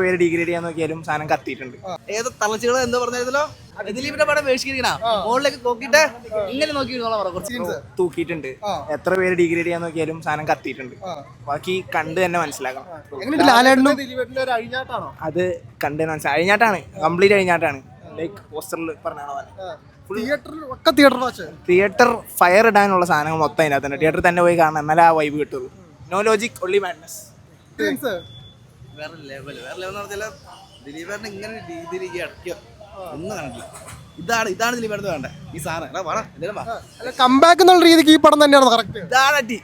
പേര് ഡിഗ്രേഡ് ചെയ്യാൻ നോക്കിയാലും സാധനം കത്തിയിട്ടുണ്ട്. ഏത് തളച്ചുകൾ എന്താ പറഞ്ഞല്ലോ ദിലീപിന്റെ പടം വേഷിക്കണ മുകളിലേക്ക് നോക്കിട്ട് ഇങ്ങനെ നോക്കി തൂക്കിയിട്ടുണ്ട്. എത്ര പേര് ഡിഗ്രേഡ് ചെയ്യാൻ നോക്കിയാലും സാധനം കത്തിയിട്ടുണ്ട്. ബാക്കി കണ്ട് തന്നെ മനസ്സിലാക്കണം. അത് കണ്ട് തന്നെ മനസ്സിലായി. അഴിഞ്ഞാട്ടാണ്, കംപ്ലീറ്റ് അഴിഞ്ഞാട്ടാണ്. ലൈക്ക് പോസ്റ്ററിൽ തിയേറ്റർ ഫയർ ഇടാനുള്ള സാധനങ്ങൾ മൊത്തം അതിനകത്ത് തന്നെ. തിയേറ്ററിൽ തന്നെ പോയി കാണണം, എന്നാലേ ആ വൈബ് കിട്ടുള്ളൂ. No logic, only madness. വേറെ ലെവൽ എന്ന് പറഞ്ഞാൽ ദിലീപേട്ടൻ ഇങ്ങനെ രീതിയിലേക്ക് അടയ്ക്കുക ഒന്നും കണ്ടില്ല. ഇതാണ് ദിലീപേട്ടൻ വേണ്ടത്. ഈ സാധനം കംബാക്ക് എന്നുള്ള രീതിക്ക് ഈ പടം തന്നെയാണ് കറക്റ്റ്.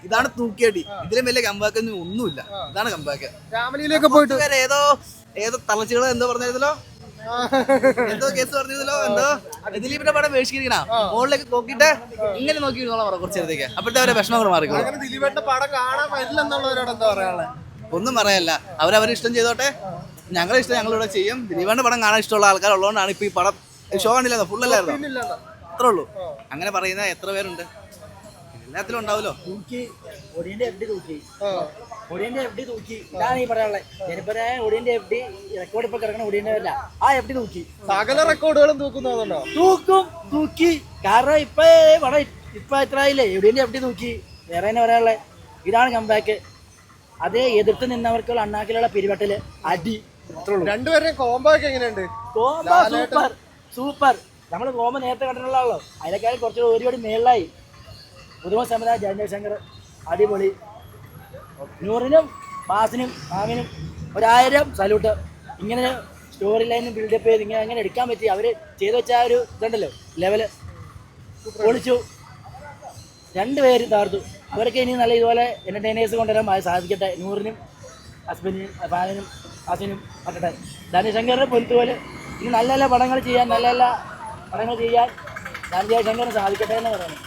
ഇതാണ് തൂക്കിയടി. ഇതിലും വലിയ കംബാക്ക് ഒന്നുമില്ല. ഇതാണ് കംബാക്ക്. ഫാമിലിയിലൊക്കെ പോയിട്ട് ഏതോ തളച്ചുകൾ എന്തോ പറഞ്ഞല്ലോ, എന്തോ കേസ് പറഞ്ഞല്ലോ, എന്തോ ദിലീപിന്റെ പടം വേഷിക്കണ മുകളിലേക്ക് നോക്കിട്ട് ഇങ്ങനെ നോക്കി കുറച്ചു നേരത്തേക്ക്. അപ്പോഴത്തെ അവരെ വിഷമങ്ങൾ മാറിക്കോളും. ദിലീപേട്ടന്റെ പടം കാണാൻ പറ്റില്ലെന്നുള്ളവരോട് എന്താ പറയാനുള്ളത്? ഒന്നും പറയല്ല, അവരവരെ ഇഷ്ടം ചെയ്തോട്ടെ. ഞങ്ങളുടെ ഇഷ്ടം ഞങ്ങളിവിടെ ചെയ്യും. ദിലീപേട്ടന്റെ പടം കാണാൻ ഇഷ്ടമുള്ള ആൾക്കാരുള്ളതുകൊണ്ടാണ് ഇപ്പൊ ഈ പടം ഷോ കണ്ടില്ല, ഫുള്ളല്ലായിരുന്നു. അത്രേ ഉള്ളൂ. അങ്ങനെ പറയുന്ന എത്ര പേരുണ്ട്? എല്ലാത്തിലും ഉണ്ടാവല്ലോ. ഇതാണ് ഈ പറയാനുള്ളത്. റെക്കോർഡ് ഇപ്പൊ കിടക്കണ ഒടിയന്റെ ആ എഫ് ഡി തൂക്കി. സകല റെക്കോർഡുകളും തൂക്കി. കാരണം ഇപ്പൊ എത്ര ആയില്ലേ ഒടിയന്റെ എഫ് ഡി തൂക്കി. വേറെ തന്നെ പറയാനുള്ളത് ഇതാണ് കംബാക്ക്. അതേ എതിർത്ത് നിന്നവർക്കുള്ള അണ്ണാക്കിലുള്ള പിരിവട്ടല് അടി. രണ്ടുപേരും കോംബോ ഒക്കെ എങ്ങനെയുണ്ട്? Combo super. നമ്മള് കോംബോ നേരത്തെ കണ്ടിട്ടുള്ളതാണല്ലോ. അതിനേക്കാളും കുറച്ചുകൂടി ഒരുപാട് മേളിലായി. പുതുമ സംവിധാനം ജയന്ത് ശങ്കർ അടിപൊളി. നൂറിനും ബാസിനും മാമിനും 1000 സല്യൂട്ട്. ഇങ്ങനെ സ്റ്റോറി ലൈനും ബിൽഡപ്പ് ചെയ്ത് ഇങ്ങനെ അങ്ങനെ എടുക്കാൻ പറ്റി. അവര് ചെയ്തു വെച്ച ഒരു ഇതുണ്ടല്ലോ, ലെവല് പൊളിച്ചു. രണ്ടുപേരും താർത്തു. അവർക്ക് ഇനി നല്ല ഇതുപോലെ എന്റർടൈനേഴ്സ് കൊണ്ടുവരാൻ സാധിക്കട്ടെ. നൂറിനും ഹസ്ബൻഡിനും ഫാനിനും ഹസിനും പറ്റട്ടെ. ധനശങ്കറിന്റെ പൊരുത്തുപോലെ ഇനി നല്ല നല്ല പടങ്ങൾ ചെയ്യാൻ ജയശങ്കറിന് സാധിക്കട്ടെ എന്ന് പറയുന്നു.